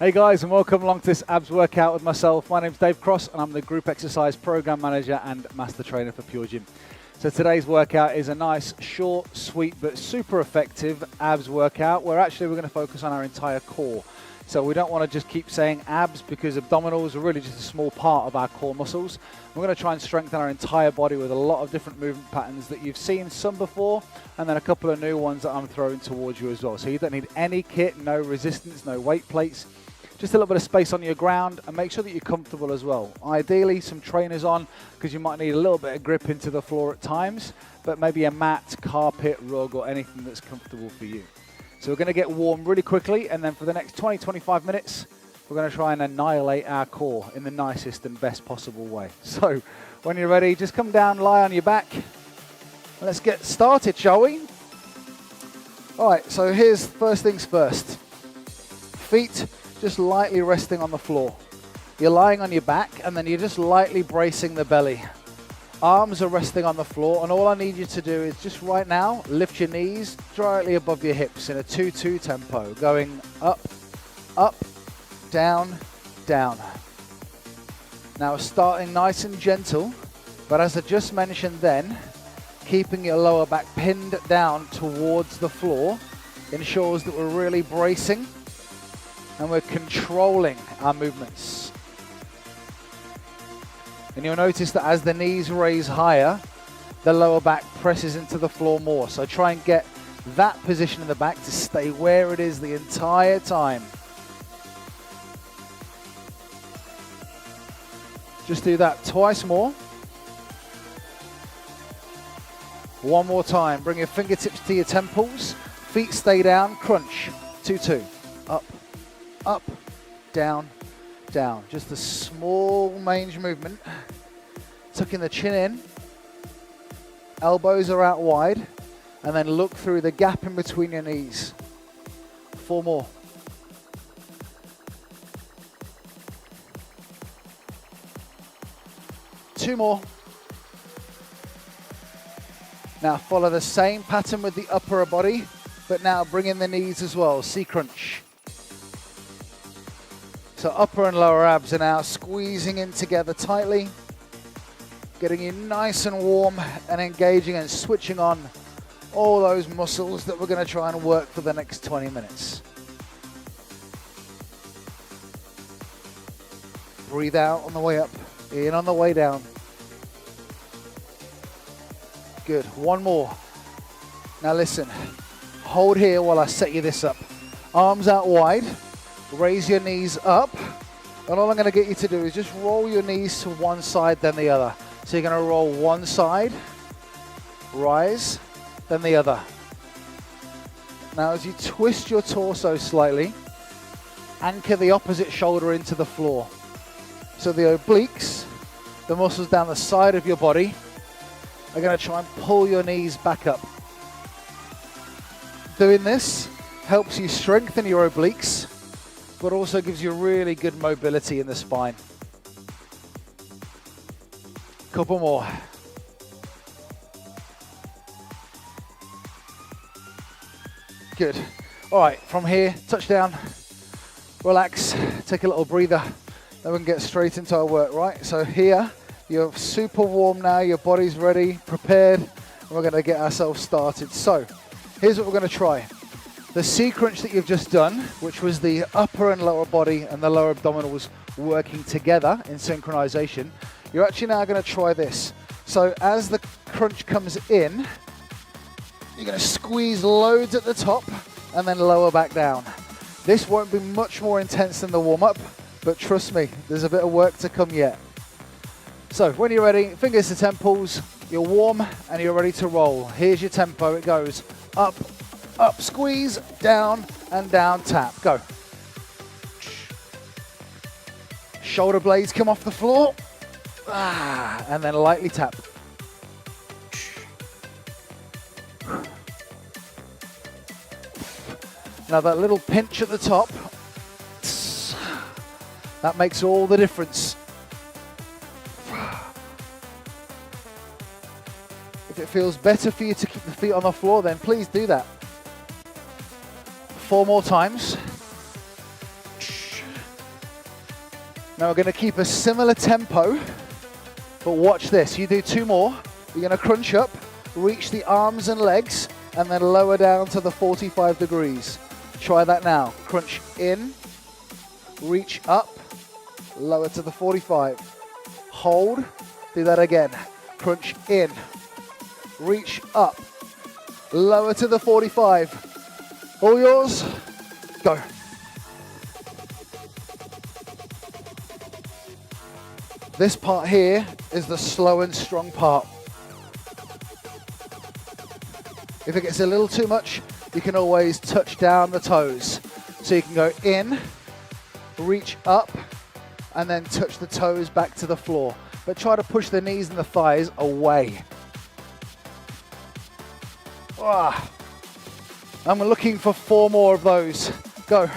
Hey guys, and welcome along to this abs workout with myself. My name's Dave Cross and I'm the Group Exercise Program Manager and Master Trainer for PureGym. So today's workout is a nice, short, sweet, but super effective abs workout where actually we're going to focus on our entire core. So we don't want to just keep saying abs because abdominals are really just a small part of our core muscles. We're going to try and strengthen our entire body with a lot of different movement patterns that you've seen some before, and then a couple of new ones that I'm throwing towards you as well. So you don't need any kit, no resistance, no weight plates. Just a little bit of space on your ground, and make sure that you're comfortable as well. Ideally, some trainers on, because you might need a little bit of grip into the floor at times, but maybe a mat, carpet, rug, or anything that's comfortable for you. So we're going to get warm really quickly, and then for the next 20-25 minutes, we're going to try and annihilate our core in the nicest and best possible way. So when you're ready, just come down, lie on your back, and let's get started, shall we? All right, so here's first things first. Feet just lightly resting on the floor. You're lying on your back and then you're just lightly bracing the belly. Arms are resting on the floor, and all I need you to do is just right now lift your knees slightly above your hips in a 2-2 tempo, going up, up, down, down. Now starting nice and gentle, but as I just mentioned then, keeping your lower back pinned down towards the floor ensures that we're really bracing and we're controlling our movements. And you'll notice that as the knees raise higher, the lower back presses into the floor more. So try and get that position in the back to stay where it is the entire time. Just do that twice more. One more time. Bring your fingertips to your temples. Feet stay down. Crunch. 2-2. Up. up, down, down. Just a small mange movement. Tucking the chin in. Elbows are out wide. And then look through the gap in between your knees. 4 more. Two more. Now follow the same pattern with the upper body, but now bring in the knees as well. C crunch. So upper and lower abs are now squeezing in together tightly, getting you nice and warm and engaging and switching on all those muscles that we're going to try and work for the next 20 minutes. Breathe out on the way up, in on the way down. Good, 1 more. Now listen, hold here while I set you this up. Arms out wide, raise your knees up, and all I'm gonna get you to do is just roll your knees to one side, then the other. So you're gonna roll one side, rise, then the other. Now as you twist your torso slightly, anchor the opposite shoulder into the floor. So the obliques, the muscles down the side of your body, are going to try and pull your knees back up. Doing this helps you strengthen your obliques, but also gives you really good mobility in the spine. Couple more. Good. All right, from here, touch down, relax, take a little breather, then we can get straight into our work, right? So here, you're super warm now, your body's ready, prepared, and we're gonna get ourselves started. So, here's what we're gonna try. The C crunch that you've just done, which was the upper and lower body and the lower abdominals working together in synchronization, you're actually now gonna try this. So as the crunch comes in, you're gonna squeeze loads at the top and then lower back down. This won't be much more intense than the warm-up, but trust me, there's a bit of work to come yet. So when you're ready, fingers to temples, you're warm and you're ready to roll. Here's your tempo, it goes up, up, squeeze, down, and down, tap, go. Shoulder blades come off the floor, and then lightly tap. Now that little pinch at the top, that makes all the difference. If it feels better for you to keep the feet on the floor, then please do that. 4 more times. Now we're going to keep a similar tempo, but watch this. You do 2 more. You're going to crunch up, reach the arms and legs, and then lower down to the 45 degrees. Try that now. Crunch in, reach up, lower to the 45. Hold, do that again. Crunch in, reach up, lower to the 45. All yours, go. This part here is the slow and strong part. If it gets a little too much, you can always touch down the toes. So you can go in, reach up, and then touch the toes back to the floor. But try to push the knees and the thighs away. I'm looking for 4 more of those. Go.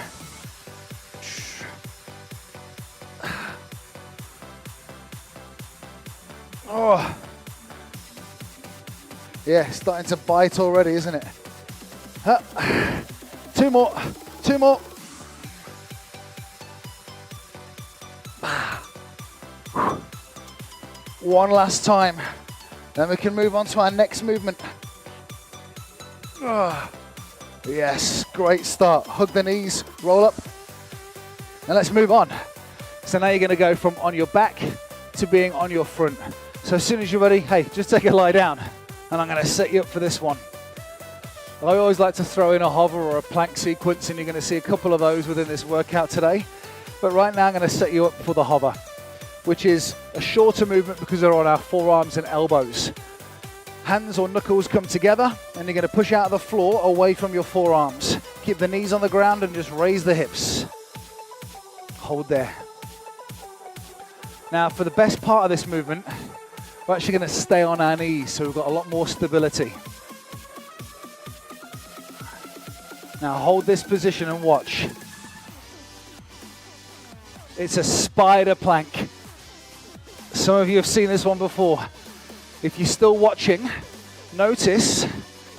Oh. Yeah, starting to bite already, isn't it? 2 more, 2 more. One last time. Then we can move on to our next movement. Yes, great start. Hug the knees, roll up. And let's move on. So now you're going to go from on your back to being on your front. So as soon as you're ready, hey, just take a lie down. And I'm going to set you up for this one. I always like to throw in a hover or a plank sequence, and you're going to see a couple of those within this workout today. But right now I'm going to set you up for the hover, which is a shorter movement because they're on our forearms and elbows. Hands or knuckles come together, and you're going to push out of the floor away from your forearms. Keep the knees on the ground and just raise the hips. Hold there. Now for the best part of this movement, we're actually going to stay on our knees, so we've got a lot more stability. Now hold this position and watch. It's a spider plank. Some of you have seen this one before. If you're still watching, notice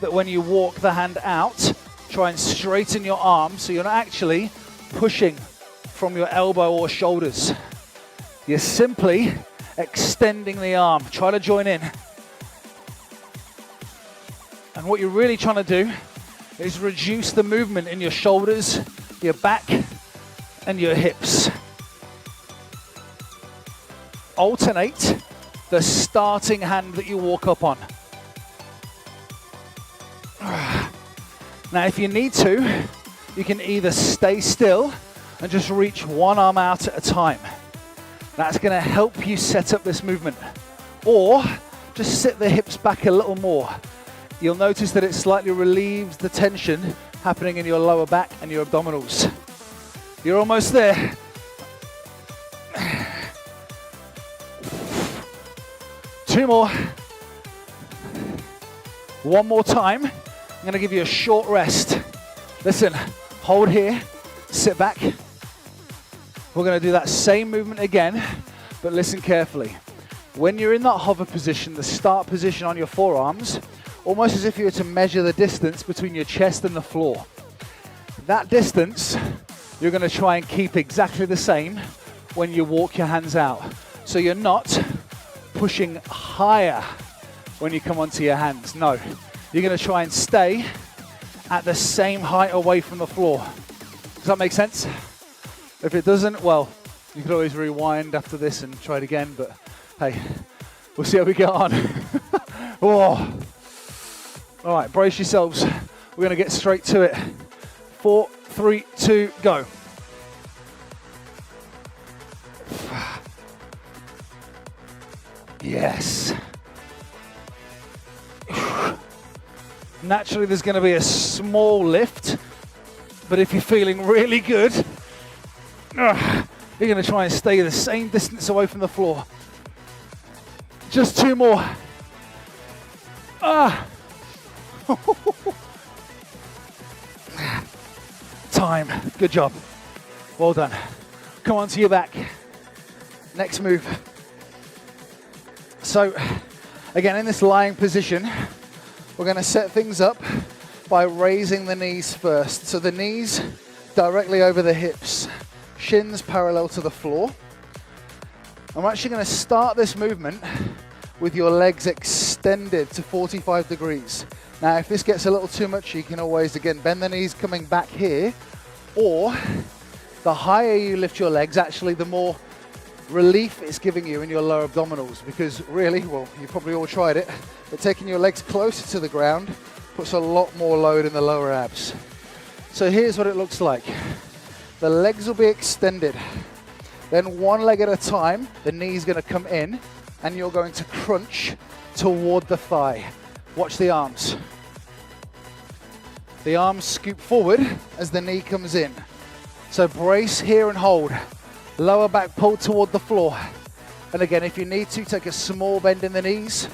that when you walk the hand out, try and straighten your arm so you're not actually pushing from your elbow or shoulders. You're simply extending the arm. Try to join in. And what you're really trying to do is reduce the movement in your shoulders, your back, and your hips. Alternate the starting hand that you walk up on. Now, if you need to, you can either stay still and just reach one arm out at a time. That's going to help you set up this movement. Or just sit the hips back a little more. You'll notice that it slightly relieves the tension happening in your lower back and your abdominals. You're almost there. Two more. One more time. I'm going to give you a short rest. Listen, hold here, sit back. We're going to do that same movement again, but listen carefully. When you're in that hover position, the start position on your forearms, almost as if you were to measure the distance between your chest and the floor. That distance, you're going to try and keep exactly the same when you walk your hands out. So you're not pushing higher when you come onto your hands. No, you're going to try and stay at the same height away from the floor. Does that make sense? If it doesn't, well, you could always rewind after this and try it again, but hey, we'll see how we get on. Oh. All right, brace yourselves. We're going to get straight to it. 4, 3, 2, go. Yes. Naturally, there's going to be a small lift, but if you're feeling really good, you're going to try and stay the same distance away from the floor. Just 2 more. Time. Good job. Well done. Come on to your back. Next move. So, again, in this lying position, we're going to set things up by raising the knees first. So the knees directly over the hips, shins parallel to the floor. I'm actually going to start this movement with your legs extended to 45 degrees. Now, if this gets a little too much, you can always, again, bend the knees coming back here, or the higher you lift your legs, actually, the more relief it's giving you in your lower abdominals, because really, well, you probably all tried it, but taking your legs closer to the ground puts a lot more load in the lower abs. So here's what it looks like. The legs will be extended. Then one leg at a time, the knee's going to come in, and you're going to crunch toward the thigh. Watch the arms. The arms scoop forward as the knee comes in. So brace here and hold. Lower back pulled toward the floor. And again, if you need to, take a small bend in the knees.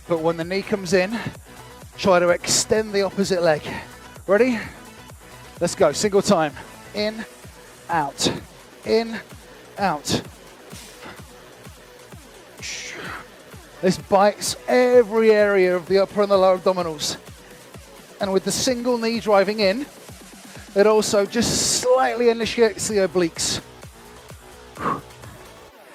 But when the knee comes in, try to extend the opposite leg. Ready? Let's go. Single time. In, out. In, out. This bites every area of the upper and the lower abdominals. And with the single knee driving in, it also just slightly initiates the obliques.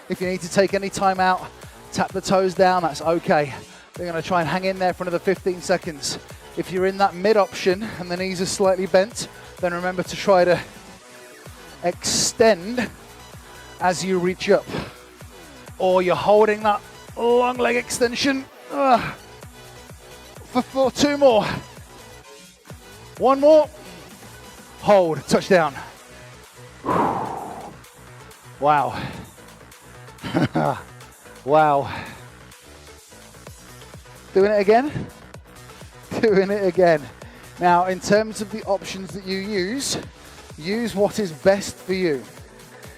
If you need to take any time out, tap the toes down, that's okay. We're going to try and hang in there for another 15 seconds. If you're in that mid option and the knees are slightly bent, then remember to try to extend as you reach up. Or you're holding that long leg extension. For 2 more. 1 more. Hold, touchdown. Wow. Wow. Doing it again? Doing it again. Now, in terms of the options that you use what is best for you.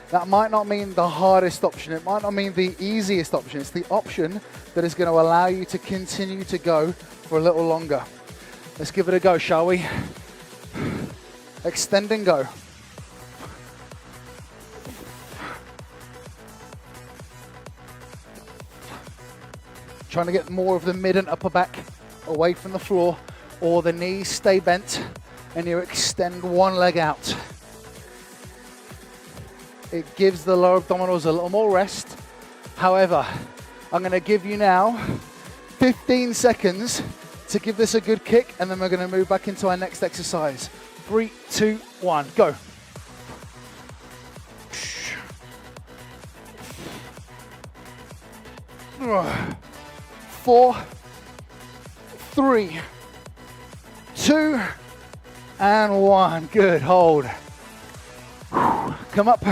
That might not mean the hardest option. It might not mean the easiest option. It's the option that is going to allow you to continue to go for a little longer. Let's give it a go, shall we? Extend and go. Trying to get more of the mid and upper back away from the floor, or the knees stay bent and you extend one leg out. It gives the lower abdominals a little more rest. However, I'm going to give you now 15 seconds to give this a good kick, and then we're going to move back into our next exercise. 3, 2, 1, go. 4, 3, 2, and 1. Good, hold. Come up,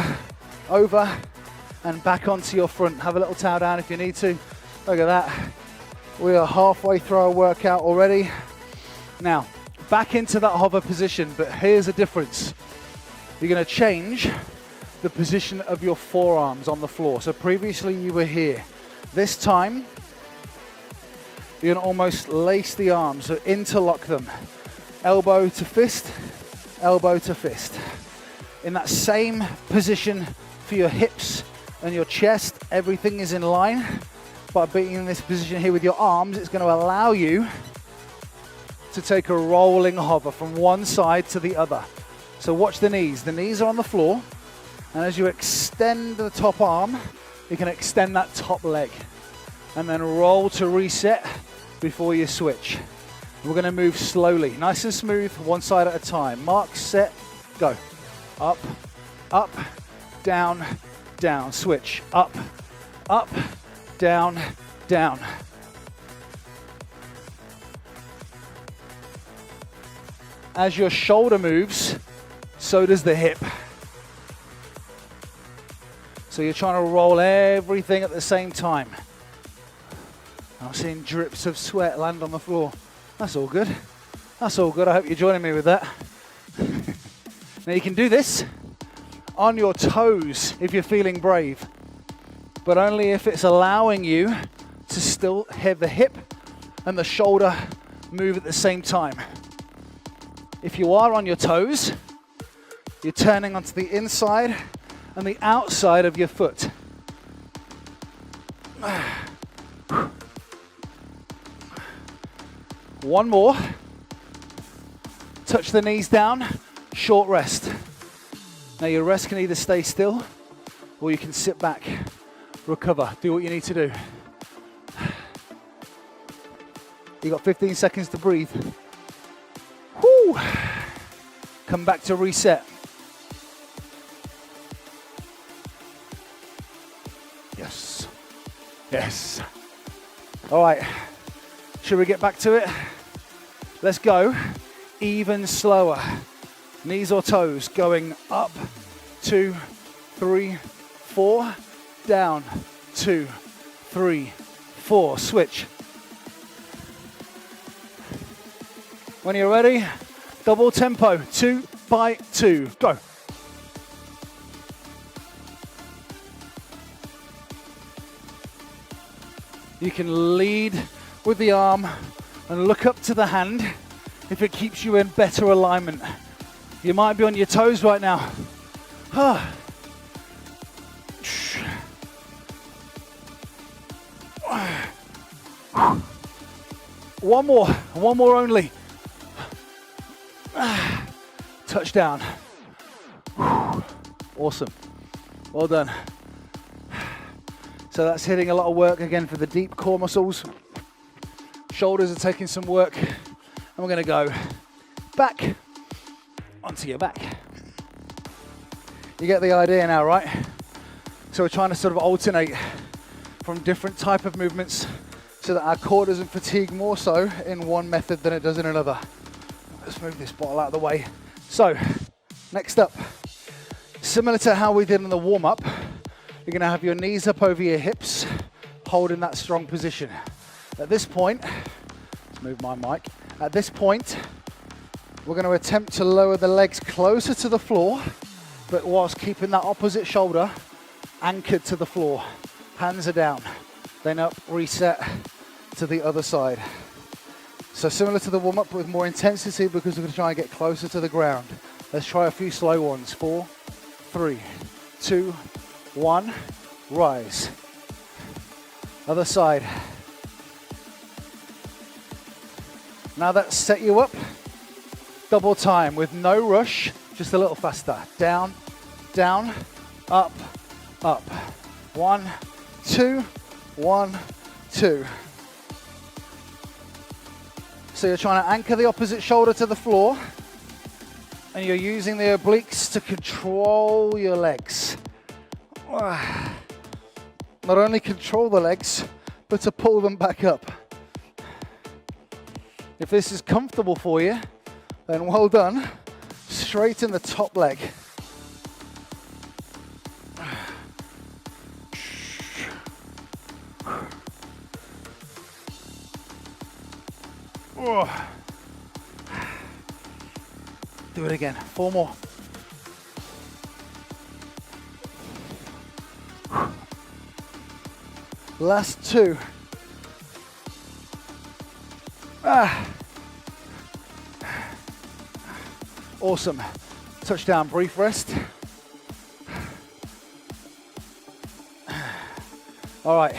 over, and back onto your front. Have a little towel down if you need to. Look at that. We are halfway through our workout already. Now, back into that hover position, but here's the difference. You're going to change the position of your forearms on the floor. So previously you were here. This time, you're going to almost lace the arms, so interlock them. Elbow to fist, elbow to fist. In that same position for your hips and your chest, everything is in line. By being in this position here with your arms, it's going to allow you to take a rolling hover from one side to the other. So watch the knees. The knees are on the floor, and as you extend the top arm, you can extend that top leg. And then roll to reset before you switch. We're going to move slowly, nice and smooth, one side at a time. Mark, set, go. Up, up, down, down. Switch. Up, up, down, down. As your shoulder moves, so does the hip. So you're trying to roll everything at the same time. I'm seeing drips of sweat land on the floor. That's all good. That's all good. I hope you're joining me with that. Now you can do this on your toes if you're feeling brave, but only if it's allowing you to still have the hip and the shoulder move at the same time. If you are on your toes, you're turning onto the inside and the outside of your foot. One more. Touch the knees down, short rest. Now your rest can either stay still or you can sit back, recover, do what you need to do. You got 15 seconds to breathe. Whoo. Come back to reset. Yes. Yes. All right. Should we get back to it? Let's go even slower. Knees or toes going up, 2, 3, 4, down, 2, 3, 4. Switch. When you're ready, double tempo, 2 by 2, go. You can lead with the arm and look up to the hand if it keeps you in better alignment. You might be on your toes right now. One more only. Touchdown. Awesome. Well done. So that's hitting a lot of work again for the deep core muscles. Shoulders are taking some work. And we're going to go back onto your back. You get the idea now, right? So we're trying to sort of alternate from different type of movements so that our core doesn't fatigue more so in one method than it does in another. Let's move this bottle out of the way. So, next up, similar to how we did in the warm-up, you're going to have your knees up over your hips, holding that strong position. At this point, let's move my mic. At this point, we're going to attempt to lower the legs closer to the floor but whilst keeping that opposite shoulder anchored to the floor. Hands are down, then up, reset to the other side. So similar to the warm-up with more intensity because we're going to try and get closer to the ground. Let's try a few slow ones. 4, 3, 2, 1, rise. Other side. Now that's set you up. Double time with no rush, just a little faster. Down, down, up, up. 1, 2, 1, 2. So you're trying to anchor the opposite shoulder to the floor, and you're using the obliques to control your legs. Not only control the legs, but to pull them back up. If this is comfortable for you, then well done. Straighten the top leg. Do it again. 4 more. Last 2. Awesome. Touchdown, brief rest. All right.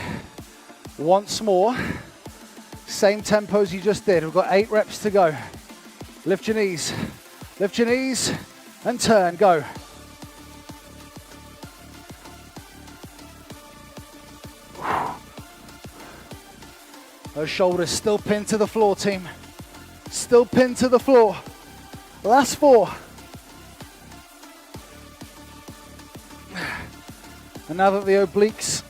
Once more. Same tempo as you just did. We've got 8 reps to go. Lift your knees. Lift your knees and turn. Go. Those shoulders still pinned to the floor, team. Still pinned to the floor. Last 4. And now that the obliques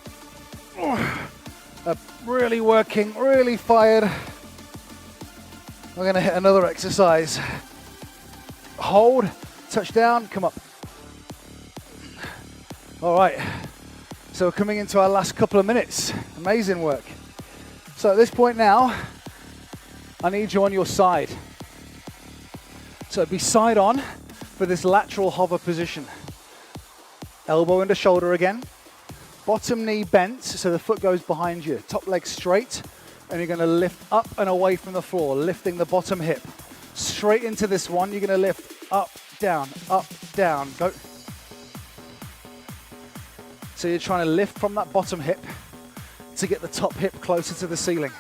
are really working, really fired, we're going to hit another exercise. Hold, touch down, come up. All right, so we're coming into our last couple of minutes. Amazing work. So at this point now, I need you on your side. So be side on for this lateral hover position. Elbow into shoulder again. Bottom knee bent so the foot goes behind you. Top leg straight, and you're going to lift up and away from the floor, lifting the bottom hip. Straight into this one, you're going to lift up, down, go. So you're trying to lift from that bottom hip to get the top hip closer to the ceiling.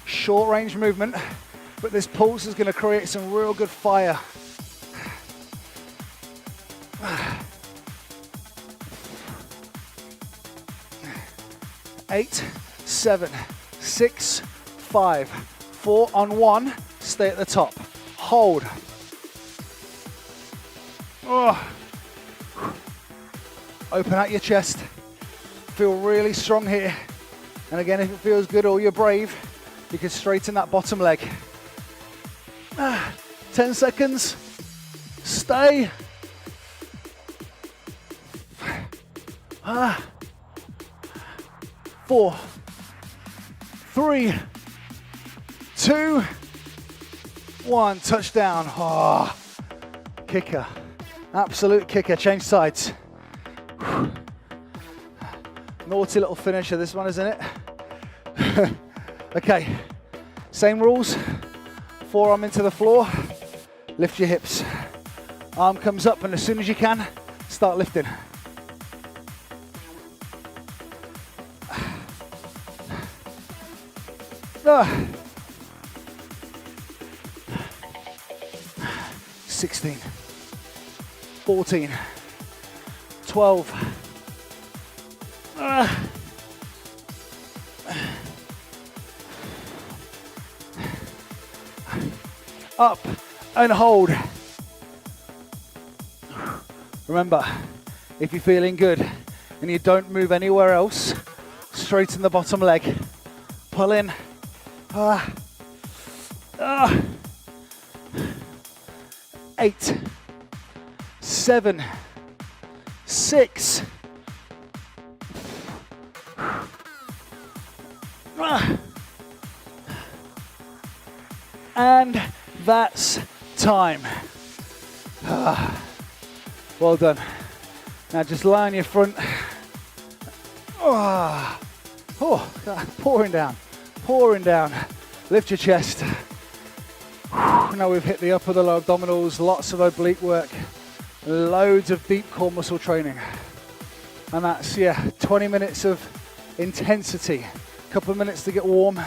Short range movement, but this pulse is going to create some real good fire. Eight, 7, 6, 5, 4 on 1. Stay at the top. Hold. Open out your chest. Feel really strong here. And again, if it feels good or you're brave, you can straighten that bottom leg. 10 seconds. Stay. 4, 3, 2, 1. Touchdown. Oh, kicker. Absolute kicker. Change sides. Naughty little finisher, this one, isn't it? Okay. Same rules. Forearm into the floor. Lift your hips. Arm comes up, and as soon as you can, start lifting. Ah. 16, 14, 12. Up and hold. Remember, if you're feeling good and you don't move anywhere else, straighten the bottom leg. Pull in. 8, 7, 6. And that's time. Well done. Now just lie on your front. Pouring down, pouring down. Lift your chest. Now we've hit the upper, the lower abdominals, lots of oblique work, loads of deep core muscle training. And that's, 20 minutes of intensity, a couple of minutes to get warm.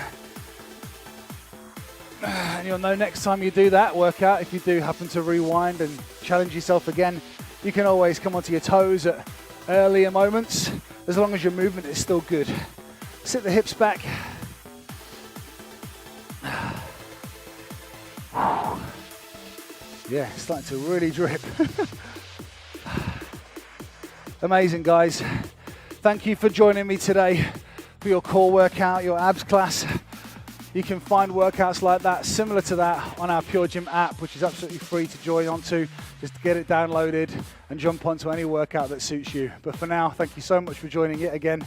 And you'll know next time you do that workout, if you do happen to rewind and challenge yourself again, you can always come onto your toes at earlier moments, as long as your movement is still good. Sit the hips back. Yeah, it's starting to really drip. Amazing, guys. Thank you for joining me today for your core workout, your abs class. You can find workouts like that, similar to that, on our PureGym app, which is absolutely free to join onto. Just get it downloaded and jump onto any workout that suits you. But for now, thank you so much for joining yet again.